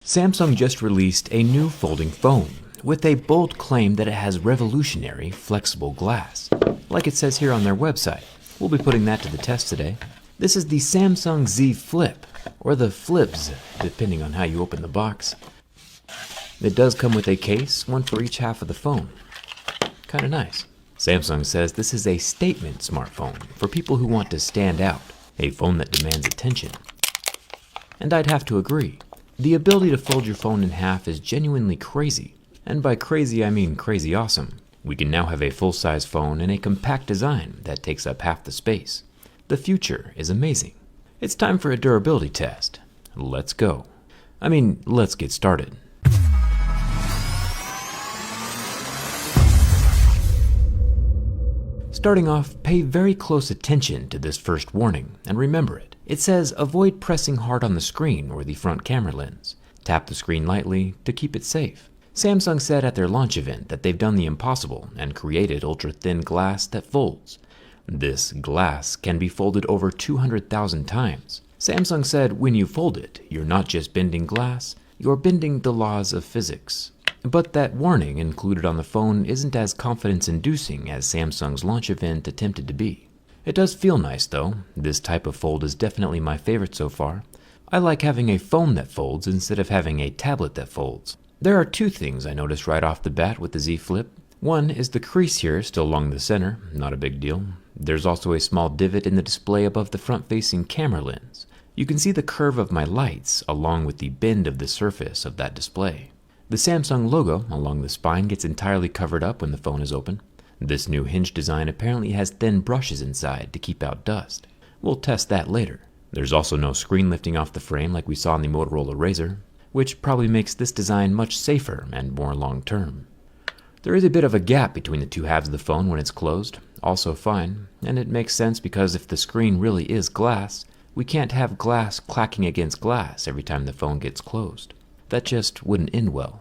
Samsung just released a new folding phone with a bold claim that it has revolutionary flexible glass, like it says here on their website. We'll be putting that to the test today. This is the Samsung Z Flip, or the Flips, depending on how you open the box. It does come with a case, one for each half of the phone. Kinda nice. Samsung says this is a statement smartphone for people who want to stand out, a phone that demands attention. And I'd have to agree. The ability to fold your phone in half is genuinely crazy. And by crazy, I mean crazy awesome. We can now have a full-size phone in a compact design that takes up half the space. The future is amazing. It's time for a durability test. Let's go. Let's get started. Starting off, pay very close attention to this first warning, and remember it. It says avoid pressing hard on the screen or the front camera lens. Tap the screen lightly to keep it safe. Samsung said at their launch event that they've done the impossible and created ultra-thin glass that folds. This glass can be folded over 200,000 times. Samsung said when you fold it, you're not just bending glass, you're bending the laws of physics. But that warning included on the phone isn't as confidence-inducing as Samsung's launch event attempted to be. It does feel nice though. This type of fold is definitely my favorite so far. I like having a phone that folds instead of having a tablet that folds. There are two things I noticed right off the bat with the Z Flip. One is the crease here still along the center, not a big deal. There's also a small divot in the display above the front-facing camera lens. You can see the curve of my lights along with the bend of the surface of that display. The Samsung logo along the spine gets entirely covered up when the phone is open. This new hinge design apparently has thin brushes inside to keep out dust. We'll test that later. There's also no screen lifting off the frame like we saw in the Motorola Razr, which probably makes this design much safer and more long-term. There is a bit of a gap between the two halves of the phone when it's closed, also fine, and it makes sense because if the screen really is glass, we can't have glass clacking against glass every time the phone gets closed. That just wouldn't end well.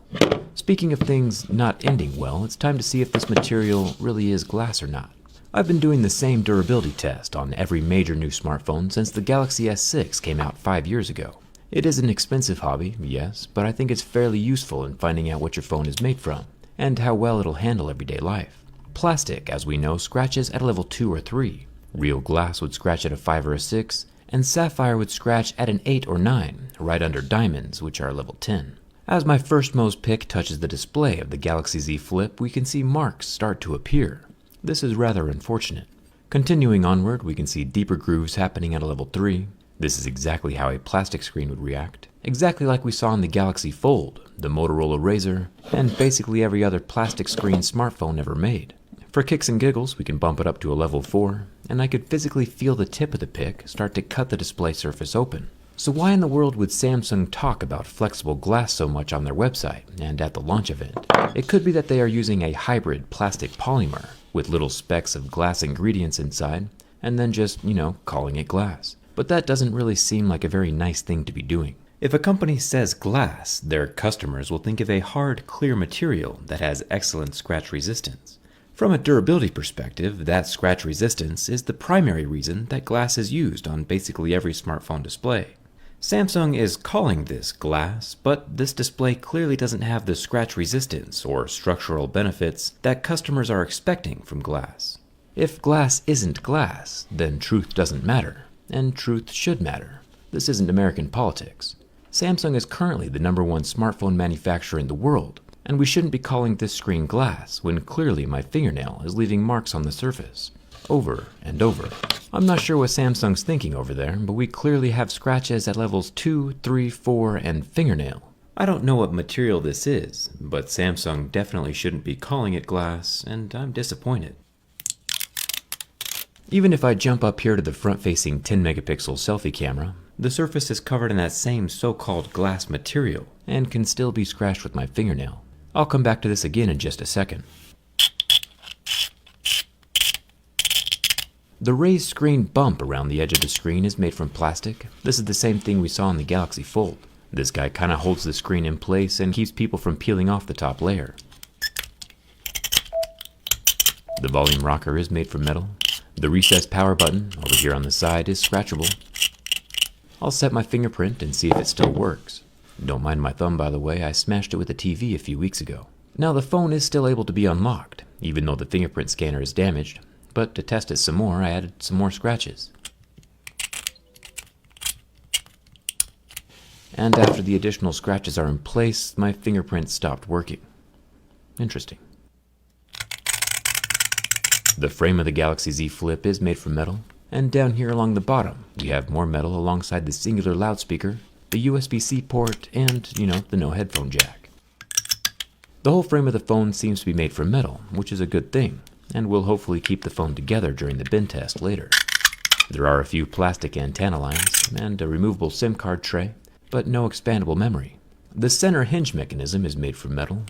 Speaking of things not ending well, it's time to see if this material really is glass or not. I've been doing the same durability test on every major new smartphone since the Galaxy S6 came out 5 years ago. It is an expensive hobby, yes, but I think it's fairly useful in finding out what your phone is made from, and how well it'll handle everyday life. Plastic, as we know, scratches at a level 2 or 3. Real glass would scratch at a 5 or a 6, and sapphire would scratch at an 8 or 9, right under diamonds, which are level 10. As my firstmost pick touches the display of the Galaxy Z Flip, we can see marks start to appear. This is rather unfortunate. Continuing onward, we can see deeper grooves happening at a level 3. This is exactly how a plastic screen would react. Exactly like we saw in the Galaxy Fold, the Motorola Razr, and basically every other plastic screen smartphone ever made. For kicks and giggles, we can bump it up to a level 4, and I could physically feel the tip of the pick start to cut the display surface open. So why in the world would Samsung talk about flexible glass so much on their website and at the launch event? It could be that they are using a hybrid plastic polymer with little specks of glass ingredients inside, and then just, calling it glass. But that doesn't really seem like a very nice thing to be doing. If a company says glass, their customers will think of a hard, clear material that has excellent scratch resistance. From a durability perspective, that scratch resistance is the primary reason that glass is used on basically every smartphone display. Samsung is calling this glass, but this display clearly doesn't have the scratch resistance or structural benefits that customers are expecting from glass. If glass isn't glass, then truth doesn't matter, and truth should matter. This isn't American politics. Samsung is currently the #1 smartphone manufacturer in the world, and we shouldn't be calling this screen glass when clearly my fingernail is leaving marks on the surface, over and over. I'm not sure what Samsung's thinking over there, but we clearly have scratches at levels 2, 3, 4, and fingernail. I don't know what material this is, but Samsung definitely shouldn't be calling it glass, and I'm disappointed. Even if I jump up here to the front-facing 10-megapixel selfie camera, the surface is covered in that same so-called glass material, and can still be scratched with my fingernail. I'll come back to this again in just a second. The raised screen bump around the edge of the screen is made from plastic. This is the same thing we saw in the Galaxy Fold. This guy kind of holds the screen in place and keeps people from peeling off the top layer. The volume rocker is made from metal. The recessed power button over here on the side is scratchable. I'll set my fingerprint and see if it still works. Don't mind my thumb, by the way, I smashed it with a TV a few weeks ago. Now the phone is still able to be unlocked, even though the fingerprint scanner is damaged, but to test it some more, I added some more scratches. And after the additional scratches are in place, my fingerprint stopped working. Interesting. The frame of the Galaxy Z Flip is made from metal, and down here along the bottom, we have more metal alongside the singular loudspeaker, the USB-C port, and, the no headphone jack. The whole frame of the phone seems to be made from metal, which is a good thing, and will hopefully keep the phone together during the bin test later. There are a few plastic antenna lines, and a removable SIM card tray, but no expandable memory. The center hinge mechanism is made from metal,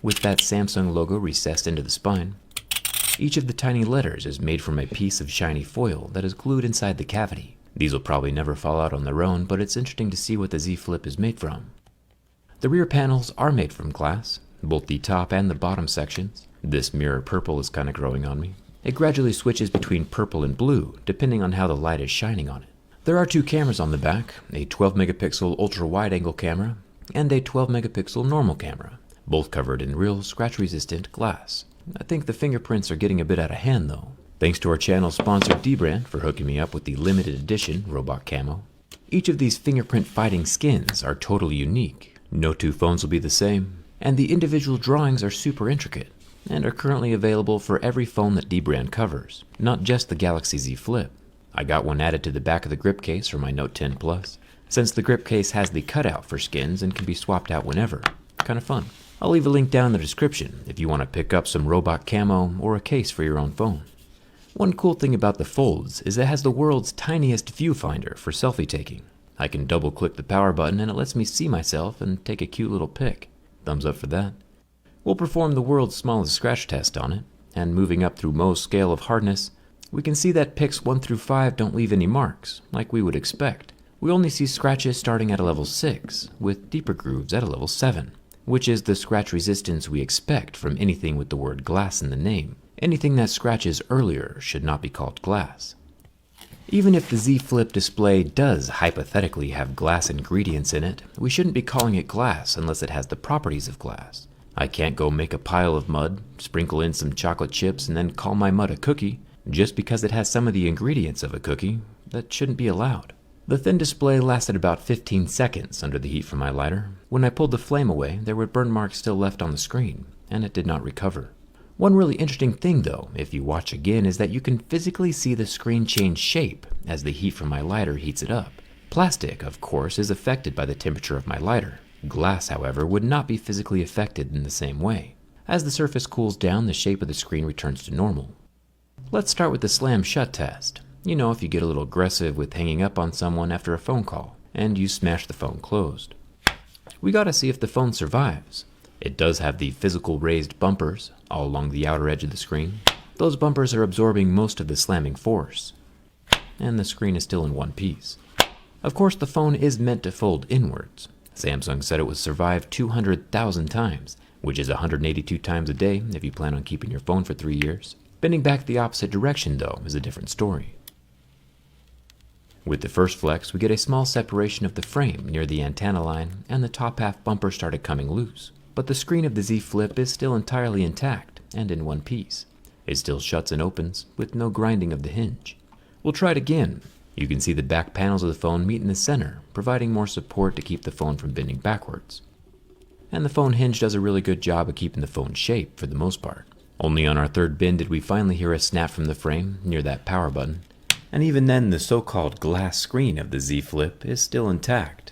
with that Samsung logo recessed into the spine. Each of the tiny letters is made from a piece of shiny foil that is glued inside the cavity. These will probably never fall out on their own, but it's interesting to see what the Z Flip is made from. The rear panels are made from glass, both the top and the bottom sections. This mirror purple is kind of growing on me. It gradually switches between purple and blue, depending on how the light is shining on it. There are two cameras on the back, a 12 megapixel ultra wide angle camera, and a 12 megapixel normal camera, both covered in real scratch resistant glass. I think the fingerprints are getting a bit out of hand though. Thanks to our channel sponsor Dbrand for hooking me up with the limited edition robot camo. Each of these fingerprint fighting skins are totally unique. No two phones will be the same, and the individual drawings are super intricate, and are currently available for every phone that Dbrand covers, not just the Galaxy Z Flip. I got one added to the back of the grip case for my Note 10 Plus, since the grip case has the cutout for skins and can be swapped out whenever. Kinda fun. I'll leave a link down in the description if you want to pick up some robot camo or a case for your own phone. One cool thing about the Folds is it has the world's tiniest viewfinder for selfie taking. I can double click the power button and it lets me see myself and take a cute little pic. Thumbs up for that. We'll perform the world's smallest scratch test on it, and moving up through Mohs scale of hardness, we can see that pics 1 through 5 don't leave any marks, like we would expect. We only see scratches starting at a level 6, with deeper grooves at a level 7, which is the scratch resistance we expect from anything with the word glass in the name. Anything that scratches earlier should not be called glass. Even if the Z Flip display does hypothetically have glass ingredients in it, we shouldn't be calling it glass unless it has the properties of glass. I can't go make a pile of mud, sprinkle in some chocolate chips, and then call my mud a cookie. Just because it has some of the ingredients of a cookie, that shouldn't be allowed. The thin display lasted about 15 seconds under the heat from my lighter. When I pulled the flame away, there were burn marks still left on the screen, and it did not recover. One really interesting thing though, if you watch again, is that you can physically see the screen change shape as the heat from my lighter heats it up. Plastic, of course, is affected by the temperature of my lighter. Glass, however, would not be physically affected in the same way. As the surface cools down, the shape of the screen returns to normal. Let's start with the slam shut test. You know, if you get a little aggressive with hanging up on someone after a phone call, and you smash the phone closed. We gotta see if the phone survives. It does have the physical raised bumpers all along the outer edge of the screen. Those bumpers are absorbing most of the slamming force, and the screen is still in one piece. Of course, the phone is meant to fold inwards. Samsung said it would survive 200,000 times, which is 182 times a day if you plan on keeping your phone for 3 years. Bending back the opposite direction, though, is a different story. With the first flex, we get a small separation of the frame near the antenna line, and the top half bumper started coming loose. But the screen of the Z Flip is still entirely intact and in one piece. It still shuts and opens, with no grinding of the hinge. We'll try it again. You can see the back panels of the phone meet in the center, providing more support to keep the phone from bending backwards. And the phone hinge does a really good job of keeping the phone shape for the most part. Only on our third bend did we finally hear a snap from the frame near that power button. And even then, the so-called glass screen of the Z Flip is still intact.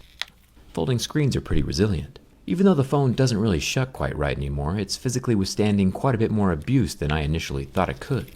Folding screens are pretty resilient. Even though the phone doesn't really shut quite right anymore, it's physically withstanding quite a bit more abuse than I initially thought it could.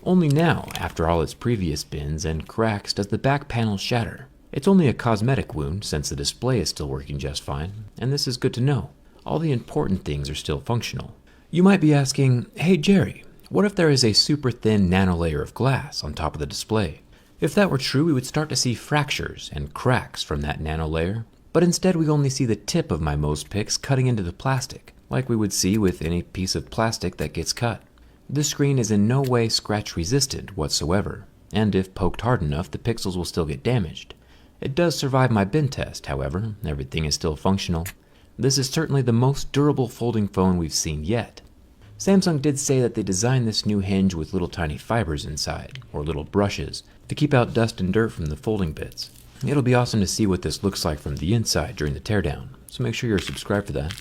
Only now, after all its previous bends and cracks, does the back panel shatter. It's only a cosmetic wound since the display is still working just fine, and this is good to know. All the important things are still functional. You might be asking, hey Jerry, what if there is a super thin nano layer of glass on top of the display? If that were true, we would start to see fractures and cracks from that nano layer, but instead we only see the tip of my Mohs pics cutting into the plastic, like we would see with any piece of plastic that gets cut. This screen is in no way scratch resistant whatsoever, and if poked hard enough, the pixels will still get damaged. It does survive my bin test, however. Everything is still functional. This is certainly the most durable folding phone we've seen yet. Samsung did say that they designed this new hinge with little tiny fibers inside, or little brushes, to keep out dust and dirt from the folding bits. It'll be awesome to see what this looks like from the inside during the teardown, so make sure you're subscribed for that.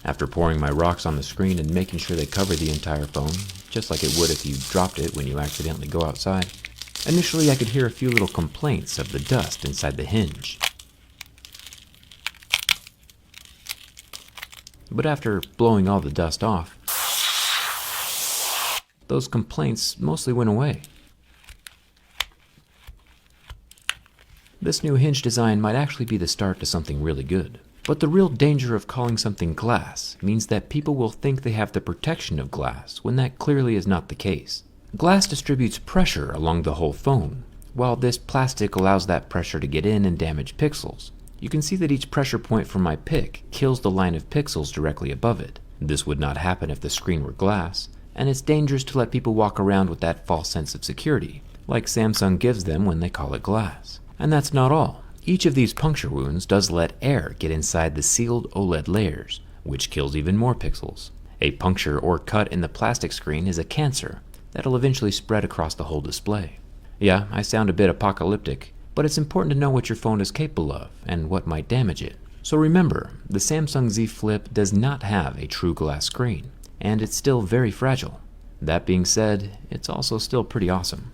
After pouring my rocks on the screen and making sure they cover the entire phone, just like it would if you dropped it when you accidentally go outside, initially I could hear a few little complaints of the dust inside the hinge. But after blowing all the dust off, those complaints mostly went away. This new hinge design might actually be the start to something really good. But the real danger of calling something glass means that people will think they have the protection of glass when that clearly is not the case. Glass distributes pressure along the whole phone, while this plastic allows that pressure to get in and damage pixels. You can see that each pressure point from my pick kills the line of pixels directly above it. This would not happen if the screen were glass, and it's dangerous to let people walk around with that false sense of security, like Samsung gives them when they call it glass. And that's not all. Each of these puncture wounds does let air get inside the sealed OLED layers, which kills even more pixels. A puncture or cut in the plastic screen is a cancer that'll eventually spread across the whole display. Yeah, I sound a bit apocalyptic, but it's important to know what your phone is capable of and what might damage it. So remember, the Samsung Z Flip does not have a true glass screen, and it's still very fragile. That being said, it's also still pretty awesome.